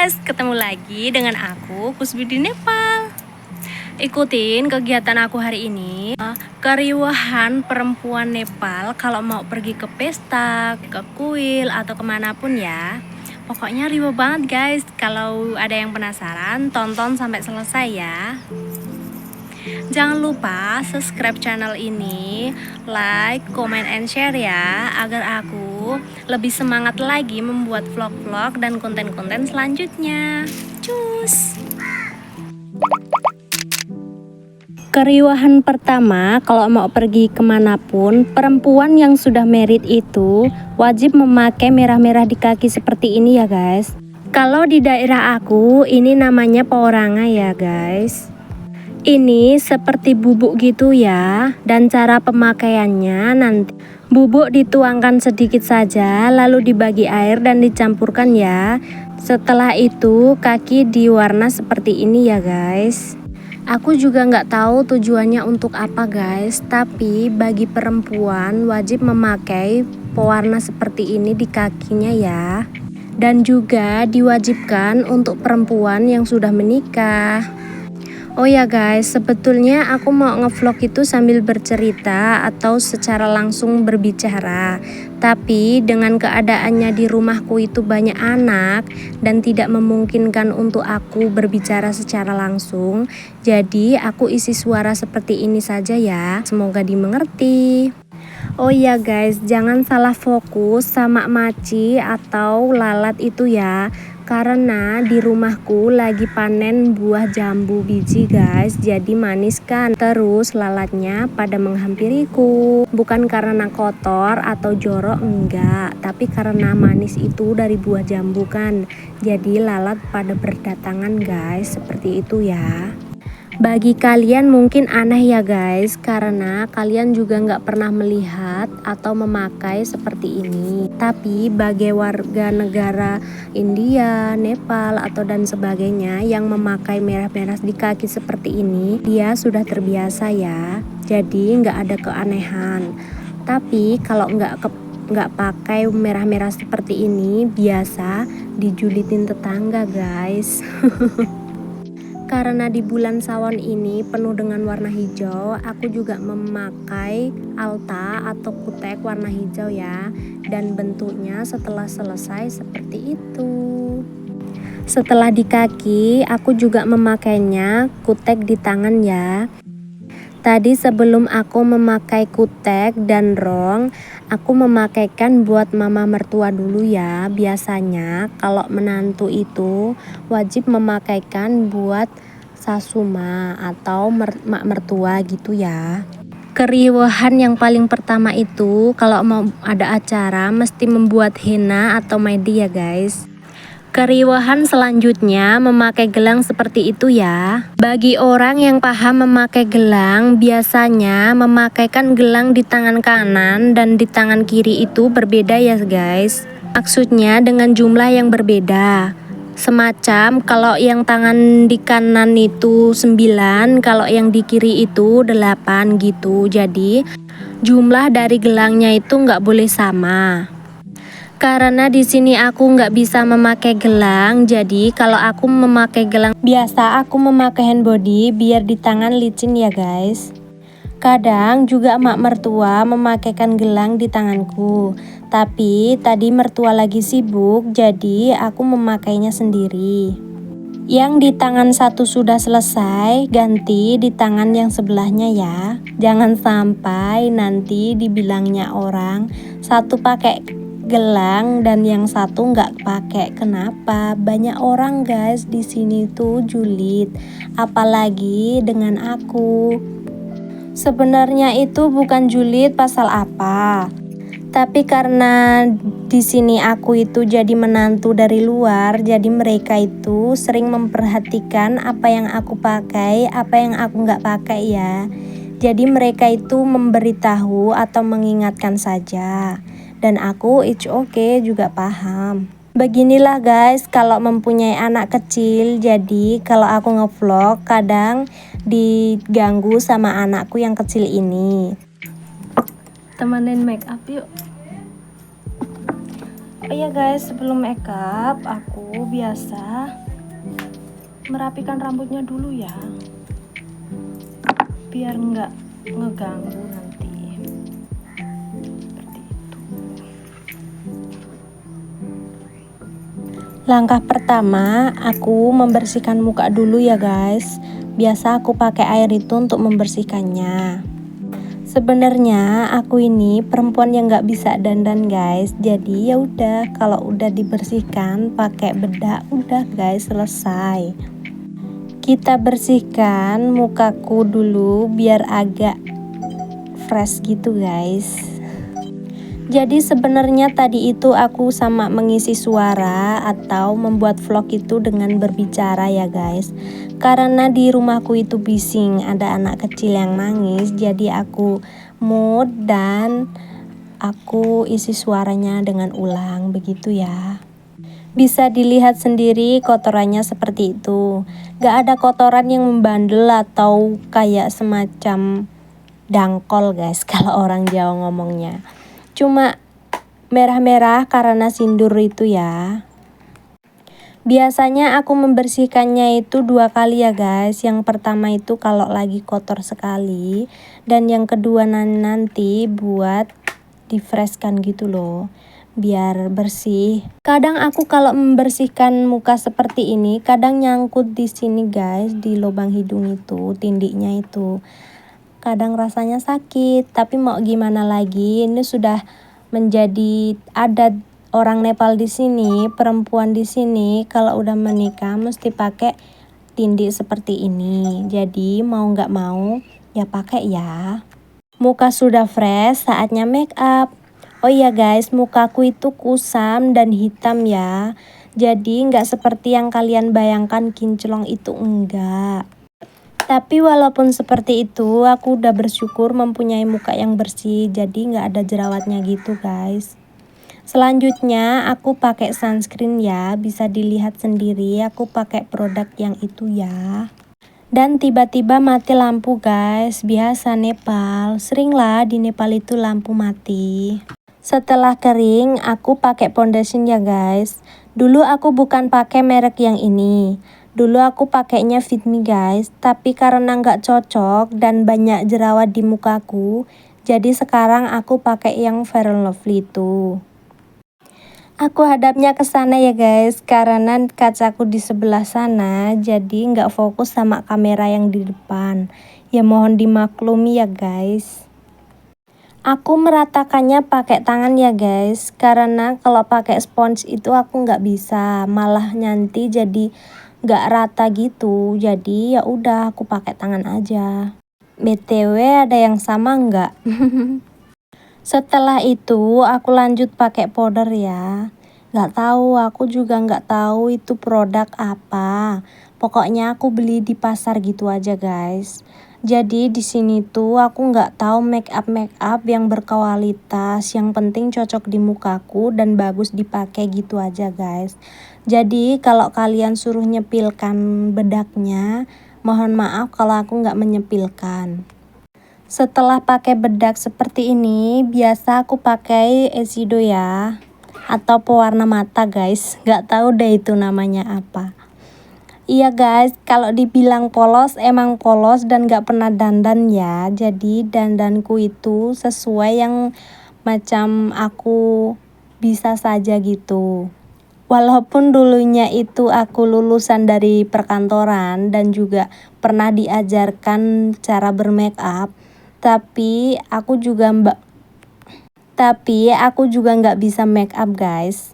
guys, ketemu lagi dengan aku Kusbi di Nepal. Ikutin kegiatan aku hari ini. Keriuhan perempuan Nepal kalau mau pergi ke pesta, ke kuil atau kemanapun ya. Pokoknya riuh banget guys. Kalau ada yang penasaran, tonton sampai selesai ya. Jangan lupa subscribe channel ini, like, comment, and share ya, agar aku lebih semangat lagi membuat vlog-vlog dan konten-konten selanjutnya. Cus! Keriuhan pertama, kalau mau pergi kemanapun, perempuan yang sudah married itu wajib memakai merah-merah di kaki seperti ini ya guys. Kalau di daerah aku, ini namanya peoranga ya guys. Ini seperti bubuk gitu ya, dan cara pemakaiannya nanti bubuk dituangkan sedikit saja, lalu dibagi air dan dicampurkan ya. Setelah itu kaki diwarna seperti ini ya guys. Aku juga nggak tahu tujuannya untuk apa guys, tapi bagi perempuan wajib memakai pewarna seperti ini di kakinya ya. Dan juga diwajibkan untuk perempuan yang sudah menikah. Oh ya guys, sebetulnya aku mau ngevlog itu sambil bercerita atau secara langsung berbicara. Tapi dengan keadaannya di rumahku itu banyak anak dan tidak memungkinkan untuk aku berbicara secara langsung. Jadi aku isi suara seperti ini saja ya, semoga dimengerti. Oh iya guys, jangan salah fokus sama maci atau lalat itu ya. Karena di rumahku lagi panen buah jambu biji guys, jadi manis kan. Terus lalatnya pada menghampiriku. Bukan karena kotor atau jorok, enggak, tapi karena manis itu dari buah jambu kan. Jadi lalat pada berdatangan guys, seperti itu ya. Bagi kalian mungkin aneh ya guys, karena kalian juga nggak pernah melihat atau memakai seperti ini. Tapi bagi warga negara India, Nepal atau dan sebagainya yang memakai merah-merah di kaki seperti ini, dia sudah terbiasa ya. Jadi nggak ada keanehan. Tapi kalau nggak pakai merah-merah seperti ini, biasa dijulitin tetangga guys. Karena di bulan Sawan ini penuh dengan warna hijau, aku juga memakai alta atau kutek warna hijau ya. Dan bentuknya setelah selesai seperti itu. Setelah di kaki, aku juga memakainya kutek di tangan ya. Tadi sebelum aku memakai kutek dan rong, aku memakaikan buat mama mertua dulu ya. Biasanya kalau menantu itu wajib memakaikan buat sasuma atau mak mertua gitu ya. Keriuhan yang paling pertama itu kalau mau ada acara mesti membuat henna atau medi ya guys. Keriuhan selanjutnya memakai gelang seperti itu ya. Bagi orang yang paham memakai gelang, biasanya memakaikan gelang di tangan kanan dan di tangan kiri itu berbeda ya guys. Maksudnya dengan jumlah yang berbeda. Semacam kalau yang tangan di kanan itu 9, kalau yang di kiri itu 8 gitu. Jadi jumlah dari gelangnya itu nggak boleh sama. Karena di sini aku nggak bisa memakai gelang, jadi kalau aku memakai gelang biasa aku memakai hand body biar di tangan licin ya guys. Kadang juga emak mertua memakaikan gelang di tanganku, tapi tadi mertua lagi sibuk, jadi aku memakainya sendiri. Yang di tangan satu sudah selesai, ganti di tangan yang sebelahnya ya. Jangan sampai nanti dibilangnya orang satu pakai gelang dan yang satu nggak pakai. Kenapa? Banyak orang guys di sini tuh julid, apalagi dengan aku. Sebenarnya itu bukan julid pasal apa, tapi karena di sini aku itu jadi menantu dari luar, jadi mereka itu sering memperhatikan apa yang aku pakai, apa yang aku nggak pakai ya. Jadi mereka itu memberitahu atau mengingatkan saja. Dan aku it's okay juga paham. Beginilah guys kalau mempunyai anak kecil, jadi kalau aku ngevlog kadang diganggu sama anakku yang kecil ini. Temenin make up yuk. Oh iya guys, sebelum makeup aku biasa merapikan rambutnya dulu ya, biar nggak ngeganggu nanti. Seperti itu. Langkah pertama, aku membersihkan muka dulu ya guys. Biasa aku pakai air itu untuk membersihkannya. Sebenarnya aku ini perempuan yang nggak bisa dandan guys. Jadi ya udah, kalau udah dibersihkan pakai bedak, udah guys, selesai. Kita bersihkan mukaku dulu biar agak fresh gitu guys. Jadi sebenarnya tadi itu aku sama mengisi suara atau membuat vlog itu dengan berbicara ya guys. Karena di rumahku itu bising, ada anak kecil yang nangis, jadi aku mood dan aku isi suaranya dengan ulang begitu ya. Bisa dilihat sendiri kotorannya seperti itu. Gak ada kotoran yang membandel atau kayak semacam dangkol guys kalau orang Jawa ngomongnya. Cuma merah-merah karena sindur itu ya. Biasanya aku membersihkannya itu 2 kali ya guys. Yang pertama itu kalau lagi kotor sekali, dan yang kedua nanti buat di-freshkan gitu loh, biar bersih. Kadang aku kalau membersihkan muka seperti ini kadang nyangkut di sini guys, di lubang hidung itu, tindiknya itu. Kadang rasanya sakit, tapi mau gimana lagi, ini sudah menjadi adat orang Nepal di sini. Perempuan di sini kalau udah menikah mesti pakai tindik seperti ini. Jadi mau nggak mau ya pakai ya. Muka sudah fresh, saatnya make up. Oh iya guys, mukaku itu kusam dan hitam ya. Jadi nggak seperti yang kalian bayangkan kinclong itu, enggak. Tapi walaupun seperti itu, aku udah bersyukur mempunyai muka yang bersih, jadi nggak ada jerawatnya gitu guys. Selanjutnya aku pakai sunscreen ya, bisa dilihat sendiri aku pakai produk yang itu ya. Dan tiba-tiba mati lampu guys, biasa Nepal, seringlah di Nepal itu lampu mati. Setelah kering, aku pakai foundation ya guys. Dulu aku bukan pakai merek yang ini. Dulu aku pakainya Fit Me guys, tapi karena nggak cocok dan banyak jerawat di mukaku, jadi sekarang aku pakai yang Fair and Lovely itu. Aku hadapnya ke sana ya guys, karena kacaku di sebelah sana, jadi nggak fokus sama kamera yang di depan. Ya mohon dimaklumi ya guys. Aku meratakannya pakai tangan ya guys, karena kalau pakai spons itu aku nggak bisa, malah nanti jadi nggak rata gitu. Jadi ya udah aku pakai tangan aja. BTW ada yang sama nggak? Setelah itu aku lanjut pakai powder ya. Nggak tahu, aku juga nggak tahu itu produk apa. Pokoknya aku beli di pasar gitu aja guys. Jadi di sini tuh aku nggak tahu make up yang berkualitas. Yang penting cocok di mukaku dan bagus dipakai gitu aja guys. Jadi kalau kalian suruh nyepilkan bedaknya, mohon maaf kalau aku nggak menyepilkan. Setelah pakai bedak seperti ini, biasa aku pakai eyeshadow ya, atau pewarna mata guys. Nggak tahu deh itu namanya apa. Iya guys, kalau dibilang polos emang polos dan nggak pernah dandan ya. Jadi dandanku itu sesuai yang macam aku bisa saja gitu. Walaupun dulunya itu aku lulusan dari perkantoran dan juga pernah diajarkan cara bermake up, tapi aku juga nggak bisa make up guys.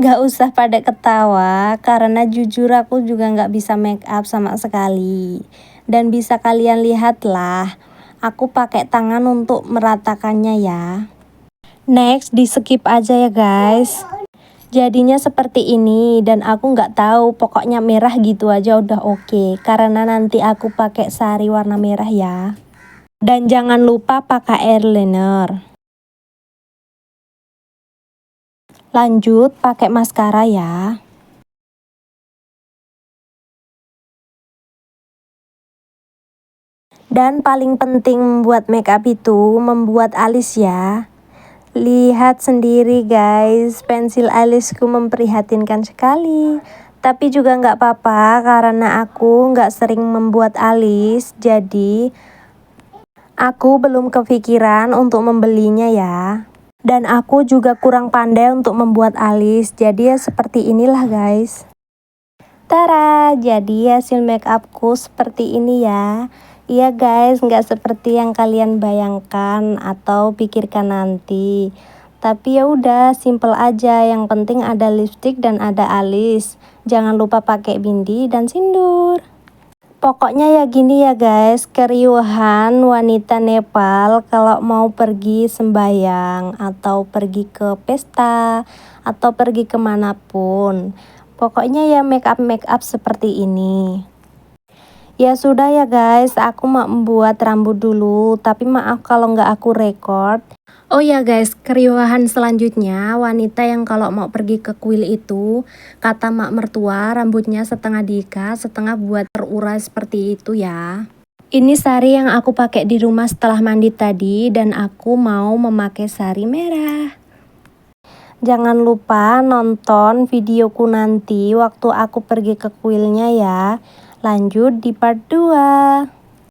Nggak usah pada ketawa, karena jujur aku juga nggak bisa make up sama sekali. Dan bisa kalian lihat lah, aku pakai tangan untuk meratakannya ya. Next, di skip aja ya guys. Jadinya seperti ini dan aku nggak tahu, pokoknya merah gitu aja udah oke. Karena nanti aku pakai sari warna merah ya. Dan jangan lupa pakai eyeliner. Lanjut pakai maskara ya. Dan paling penting membuat makeup itu membuat alis ya. Lihat sendiri guys, pensil alisku memprihatinkan sekali. Tapi juga nggak apa-apa karena aku nggak sering membuat alis, jadi aku belum kepikiran untuk membelinya ya. Dan aku juga kurang pandai untuk membuat alis, jadi ya seperti inilah guys. Tara, jadi hasil make upku seperti ini ya. Iya guys, nggak seperti yang kalian bayangkan atau pikirkan nanti. Tapi ya udah, simple aja. Yang penting ada lipstick dan ada alis. Jangan lupa pakai bindi dan sindur. Pokoknya ya gini ya guys, keriuhan wanita Nepal kalau mau pergi sembayang atau pergi ke pesta atau pergi kemanapun. Pokoknya ya make up seperti ini. Ya sudah ya guys, aku mau membuat rambut dulu, tapi maaf kalau nggak aku record. Oh ya guys, keriuhan selanjutnya wanita yang kalau mau pergi ke kuil itu, kata mak mertua rambutnya setengah diikat, setengah buat terurai seperti itu ya. Ini sari yang aku pakai di rumah setelah mandi tadi dan aku mau memakai sari merah. Jangan lupa nonton videoku nanti waktu aku pergi ke kuilnya ya. Lanjut di part 2.